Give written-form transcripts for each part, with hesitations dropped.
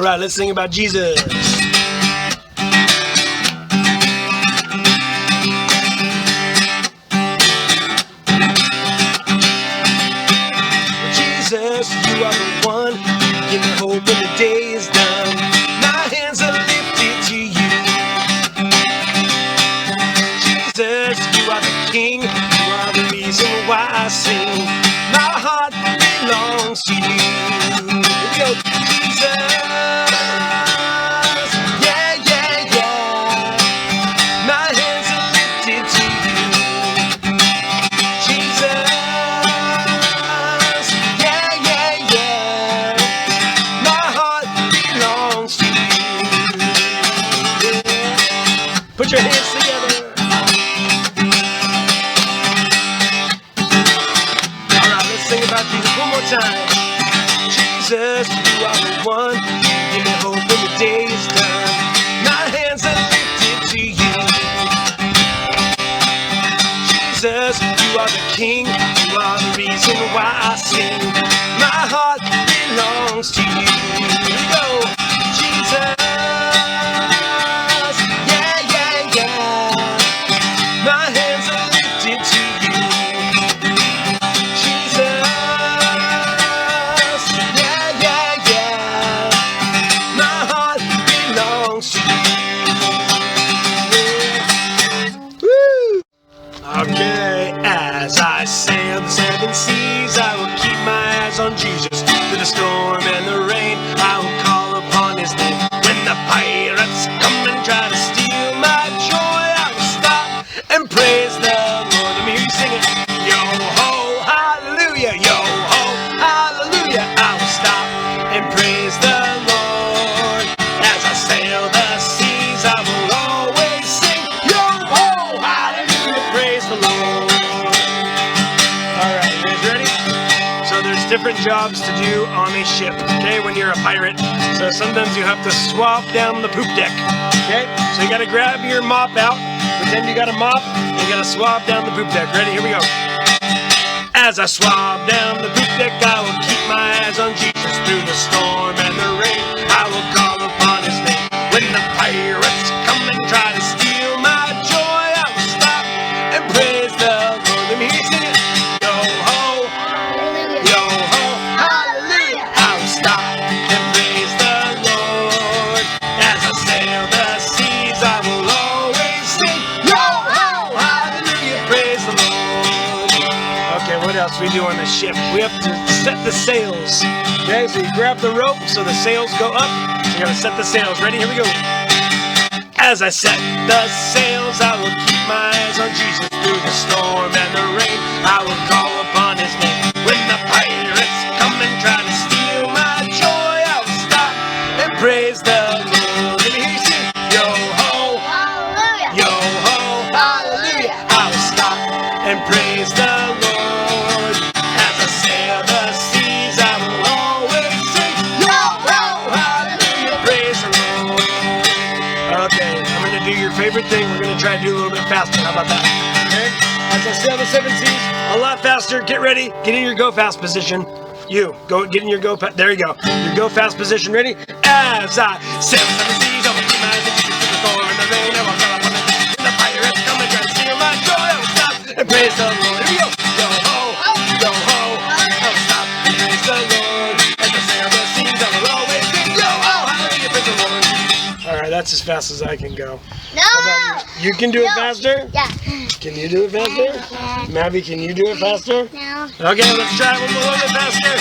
right, let's sing about Jesus. Jesus, you are the one. Give me hope when the day is done. My hands are lifted to you. Jesus, you are the King. You are the reason why I sing. My heart belongs to you. Here we go. Jesus. Yeah, yeah, yeah. My hands are lifted to you. Jesus. Yeah, yeah, yeah. My heart belongs to you. Yeah. Put your hands together. Sing about Jesus one more time. Jesus, you are the one. Give me hope when the day is done. My hands are lifted to you. Jesus, you are the King. You are the reason why I sing. My heart belongs to you. Here we go. Jesus. Yeah, yeah, yeah. My hands are lifted to you. Okay, as I sail the seven seas, I will keep my eyes on Jesus. Through the storm and the rain, I will call upon his name. When the pirates come and try to steal my joy, I will stop and praise the Lord. Let me hear you sing it. Yo ho, hallelujah, yo ho, hallelujah. I will stop and praise the Lord. As I sail the seas, I will always sing. Yo ho, hallelujah, praise the Lord. All right, you guys ready? So there's different jobs to do on a ship, okay, when you're a pirate. So sometimes you have to swab down the poop deck, okay? So you gotta grab your mop out, pretend you got a mop, and you gotta swab down the poop deck. Ready? Here we go. As I swab down the poop deck, I will keep my eyes on Jesus. Through the storm and the rain, I will call upon his name. When the pirates come and try to steal my joy, I will stop and praise the Lord. Let me hear you sing it. Yo ho, yo ho, hallelujah. I will stop and praise the Lord. As I sail the seas, I will always sing. Yo ho, hallelujah, praise the Lord. Okay, what else we do on the ship? We have to set the sails. Okay, so you grab the rope so the sails go up. You gotta set the sails. Ready? Here we go. As I set the sails, I will keep my eyes on Jesus. Through the storm and the rain, I will call upon his name. When the pirates come and try to steal my joy, I will stop and praise the Lord. Let me hear you sing. Yo ho, hallelujah. Yo ho, hallelujah. I will stop and praise the Lord. As I sail the seas, I will always sing. Yo ho, hallelujah, praise the Lord. Okay, I'm going to do your favorite thing. We're going to try to do a little bit faster. How about that? Okay? As I sail the seven seas, a lot faster. Get ready. Get in your go fast position. You, go get in your go fast. There you go. Your go fast position. Ready? As I sail the seven seas, I will keep my eyes on Jesus. Through the storm and the rain, I will call upon the name. When the pirates come and try to steal my joy, I will stop and praise the Lord. Here we go. Yo ho, yo ho. I will stop and praise the Lord. As I sail the seas, I will always sing. Yo ho, hallelujah, praise the Lord. All right, that's as fast as I can go. No! You can do it faster? Yeah. Can you do it faster? Mavi, can you do it faster? No. Okay, let's try it one more little bit faster.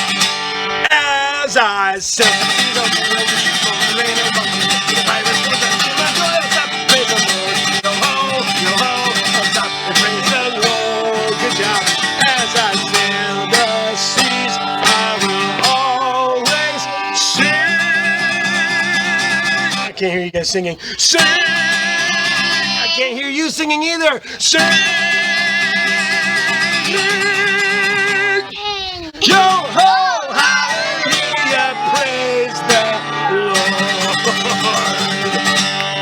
As I sail the seas over the rain, the rain and the pirates come and steal my joy, I'll stop and praise the Lord. Yo ho, I'll stop and praise the Lord. Good job. As I sail the seas, I will always sing. I can't hear you guys singing. Sing! I can't hear you singing either. Sing! Yo ho, hallelujah, praise the Lord.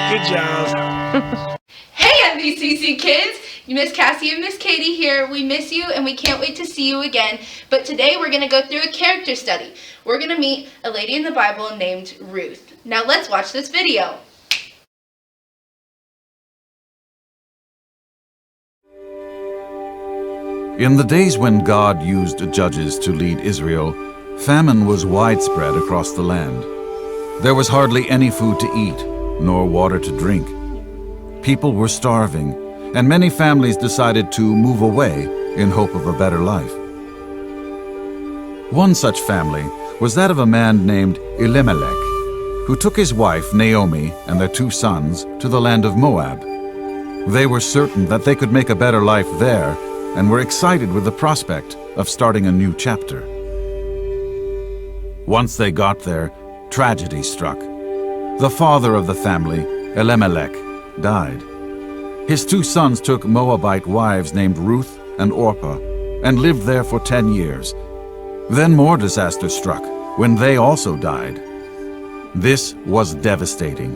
Good job. Hey MVCC kids! Miss Cassie and Miss Katie here. We miss you and we can't wait to see you again. But today we're going to go through a character study. We're going to meet a lady in the Bible named Ruth. Now let's watch this video. In the days when God used judges to lead Israel, famine was widespread across the land. There was hardly any food to eat, nor water to drink. People were starving, and many families decided to move away in hope of a better life. One such family was that of a man named Elimelech, who took his wife Naomi and their 2 sons to the land of Moab. They were certain that they could make a better life there, and were excited with the prospect of starting a new chapter. Once they got there, tragedy struck. The father of the family, Elimelech, died. His 2 sons took Moabite wives named Ruth and Orpah and lived there for 10 years. Then more disaster struck when they also died. This was devastating.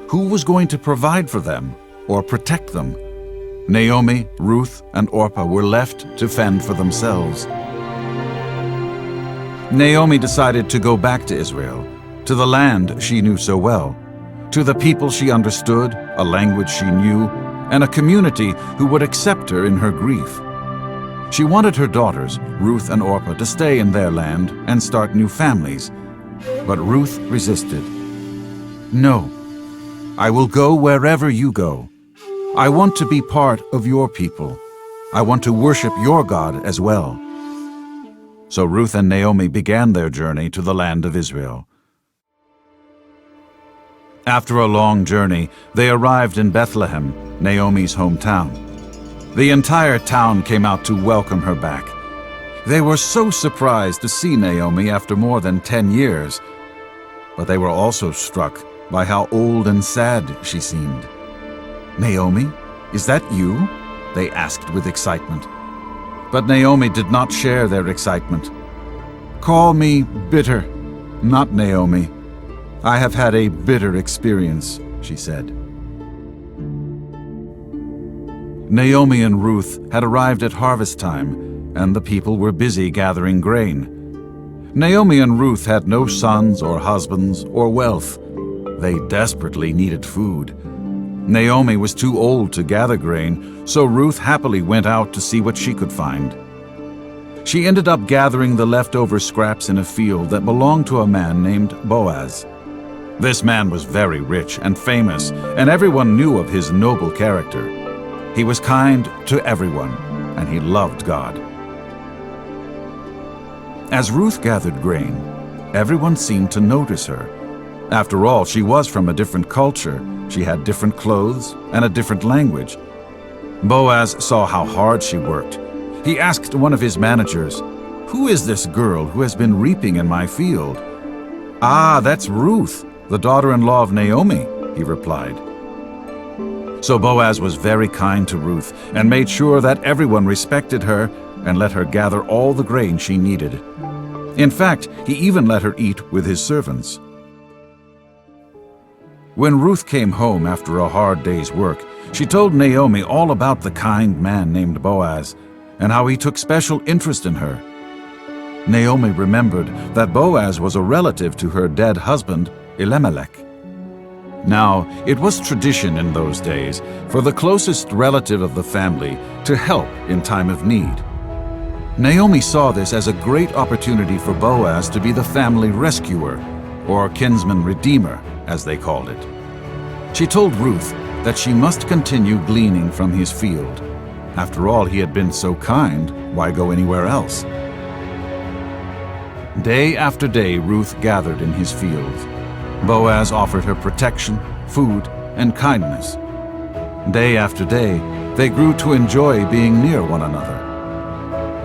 Who was going to provide for them or protect them? Naomi, Ruth, and Orpah were left to fend for themselves. Naomi decided to go back to Israel, to the land she knew so well, to the people she understood, a language she knew, and a community who would accept her in her grief. She wanted her daughters, Ruth and Orpah, to stay in their land and start new families. But Ruth resisted. "No, I will go wherever you go. I want to be part of your people. I want to worship your God as well." So Ruth and Naomi began their journey to the land of Israel. After a long journey, they arrived in Bethlehem, Naomi's hometown. The entire town came out to welcome her back. They were so surprised to see Naomi after more than 10 years, but they were also struck by how old and sad she seemed. "Naomi, is that you?" they asked with excitement. But Naomi did not share their excitement. "Call me bitter, not Naomi. I have had a bitter experience," she said. Naomi and Ruth had arrived at harvest time, and the people were busy gathering grain. Naomi and Ruth had no sons or husbands or wealth. They desperately needed food. Naomi was too old to gather grain, so Ruth happily went out to see what she could find. She ended up gathering the leftover scraps in a field that belonged to a man named Boaz. This man was very rich and famous, and everyone knew of his noble character. He was kind to everyone, and he loved God. As Ruth gathered grain, everyone seemed to notice her. After all, she was from a different culture. She had different clothes and a different language. Boaz saw how hard she worked. He asked one of his managers, "Who is this girl who has been reaping in my field?" "Ah, that's Ruth, the daughter-in-law of Naomi," he replied. So Boaz was very kind to Ruth and made sure that everyone respected her and let her gather all the grain she needed. In fact, he even let her eat with his servants. When Ruth came home after a hard day's work, she told Naomi all about the kind man named Boaz and how he took special interest in her. Naomi remembered that Boaz was a relative to her dead husband, Elimelech. Now, it was tradition in those days for the closest relative of the family to help in time of need. Naomi saw this as a great opportunity for Boaz to be the family rescuer, or kinsman redeemer, as they called it. She told Ruth that she must continue gleaning from his field. After all, he had been so kind, why go anywhere else? Day after day, Ruth gathered in his field. Boaz offered her protection, food, and kindness. Day after day, they grew to enjoy being near one another.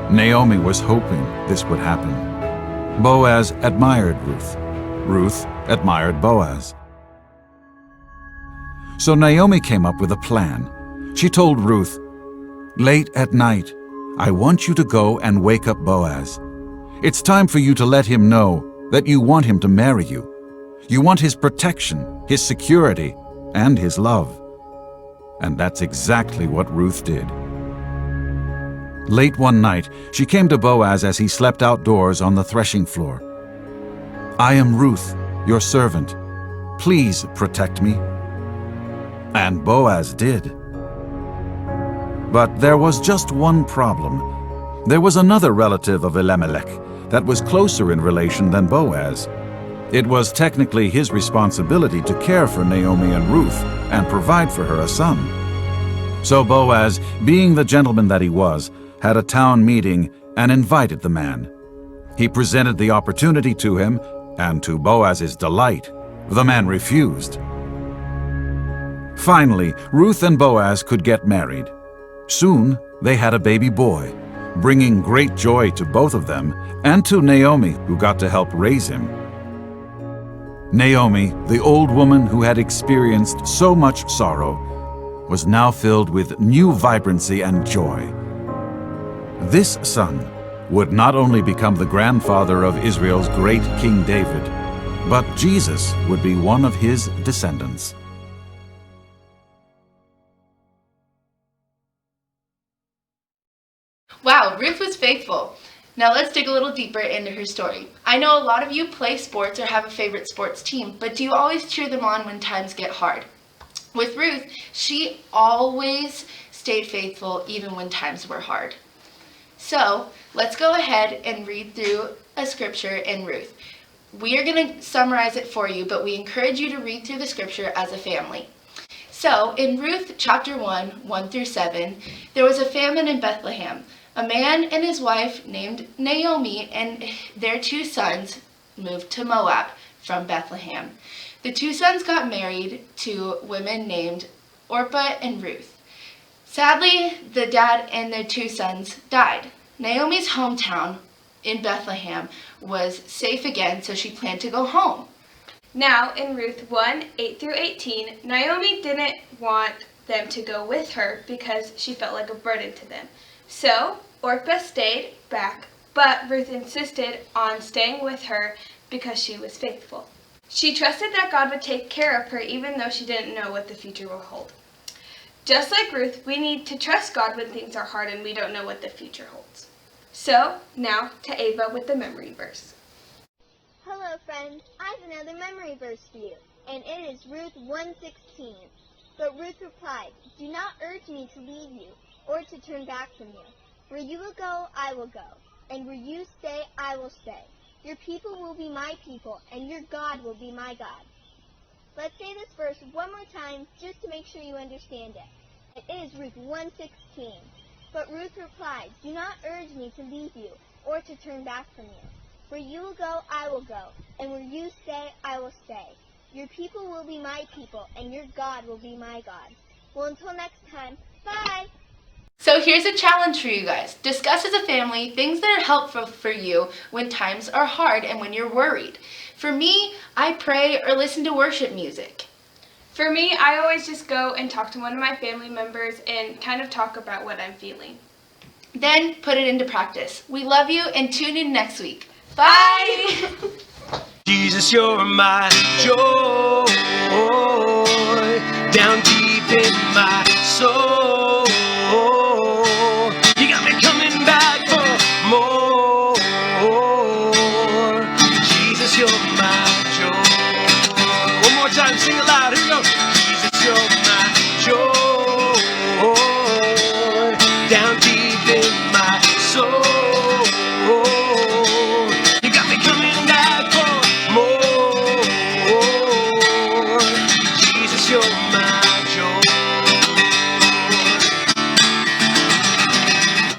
Naomi was hoping this would happen. Boaz admired Ruth. Ruth admired Boaz. So Naomi came up with a plan. She told Ruth, "Late at night, I want you to go and wake up Boaz. It's time for you to let him know that you want him to marry you. You want his protection, his security, and his love." And that's exactly what Ruth did. Late one night, she came to Boaz as he slept outdoors on the threshing floor. "I am Ruth, your servant. please protect me?" And Boaz did. But there was just one problem. There was another relative of Elimelech that was closer in relation than Boaz. It was technically his responsibility to care for Naomi and Ruth and provide for her a son. So Boaz, being the gentleman that he was, had a town meeting and invited the man. He presented the opportunity to him, and to Boaz's delight, the man refused. Finally, Ruth and Boaz could get married. Soon, they had a baby boy, bringing great joy to both of them and to Naomi, who got to help raise him. Naomi, the old woman who had experienced so much sorrow, was now filled with new vibrancy and joy. This son would not only become the grandfather of Israel's great King David, but Jesus would be one of his descendants. Wow, Ruth was faithful. Now let's dig a little deeper into her story. I know a lot of you play sports or have a favorite sports team, but do you always cheer them on when times get hard? With Ruth, she always stayed faithful even when times were hard. So let's go ahead and read through a scripture in Ruth. We are going to summarize it for you, but we encourage you to read through the scripture as a family. So in Ruth chapter 1, 1 through 7, there was a famine in Bethlehem. A man and his wife named Naomi and their 2 sons moved to Moab from Bethlehem. The 2 sons got married to women named Orpah and Ruth. Sadly, the dad and their 2 sons died. Naomi's hometown in Bethlehem was safe again, so she planned to go home. Now, in Ruth 1, 8 through 18, Naomi didn't want them to go with her because she felt like a burden to them. So, Orpah stayed back, but Ruth insisted on staying with her because she was faithful. She trusted that God would take care of her even though she didn't know what the future will hold. Just like Ruth, we need to trust God when things are hard and we don't know what the future holds. So, now to Ava with the memory verse. Hello friends, I have another memory verse for you, and it is Ruth 1:16. But Ruth replied, "Do not urge me to leave you, or to turn back from you. Where you will go, I will go, and where you stay, I will stay. Your people will be my people, and your God will be my God." Let's say this verse one more time, just to make sure you understand it. It is Ruth 1:16. But Ruth replied, "Do not urge me to leave you, or to turn back from you. Where you will go, I will go, and where you stay, I will stay. Your people will be my people, and your God will be my God." Well, until next time, bye! So here's a challenge for you guys. Discuss as a family things that are helpful for you when times are hard and when you're worried. For me, I pray or listen to worship music. For me, I always just go and talk to one of my family members and kind of talk about what I'm feeling. Then put it into practice. We love you and tune in next week. Bye! Jesus, you're my joy, down deep in my soul. You got me coming back for more. Jesus, you're my joy. One more time, sing it loud. Here we go. Jesus, you're my joy, down deep in my soul.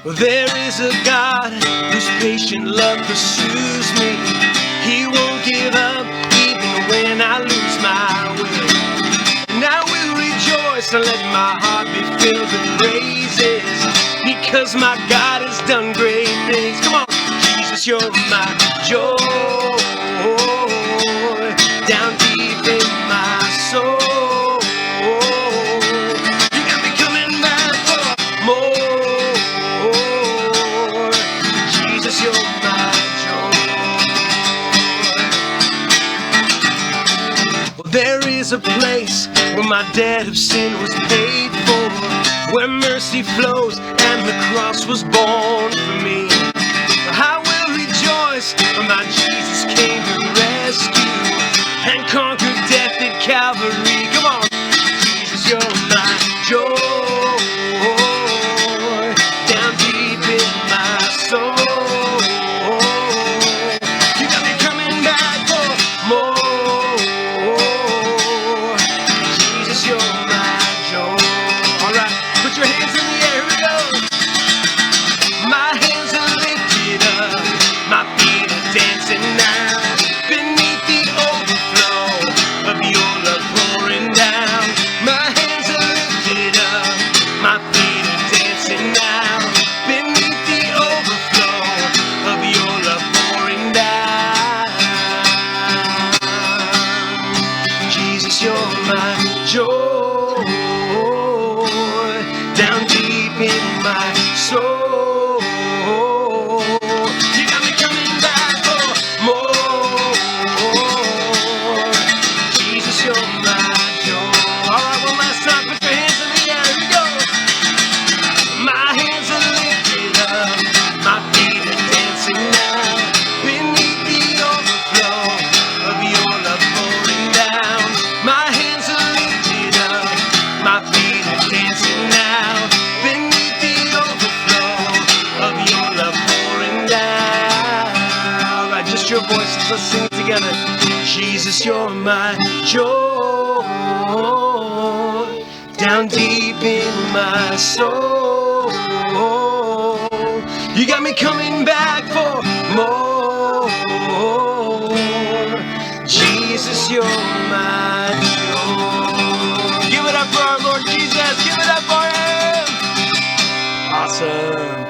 There is a God whose patient love pursues me. He won't give up even when I lose my way. And I will rejoice and let my heart be filled with praises, because my God has done great things. Come on, Jesus, you're my joy, down deep in my soul. There is a place where my debt of sin was paid for, where mercy flows and the cross was born for me. I will rejoice when my Jesus came to rescue and conquer death. death at Calvary. Come on. Jesus, you're my joy. Down deep in my soul. You got me coming back for more. Jesus, you're my joy. All right, put your hands in the air. Here we go. My hands are lifted up. My feet are dancing now. Beneath the overflow of your love pouring down. My hands are lifted up. My feet are dancing now. Beneath the overflow of your love pouring down. Jesus, you're my joy. Down deep in my soul. You got me coming back for more. Jesus, you're my joy. All right, one last time, put your hands in the air. Here we go. My hands are lifted up. My feet are dancing now. Beneath the overflow of your love pouring down. My hands are lifted up. My feet are dancing now. Beneath the overflow of your love pouring down. All right, just your voices. Let's sing it together. Jesus, you're my joy. Down deep in my soul. You got me coming back for more. Jesus, you're my joy. Give it up for our Lord Jesus. Give it up for him. Awesome.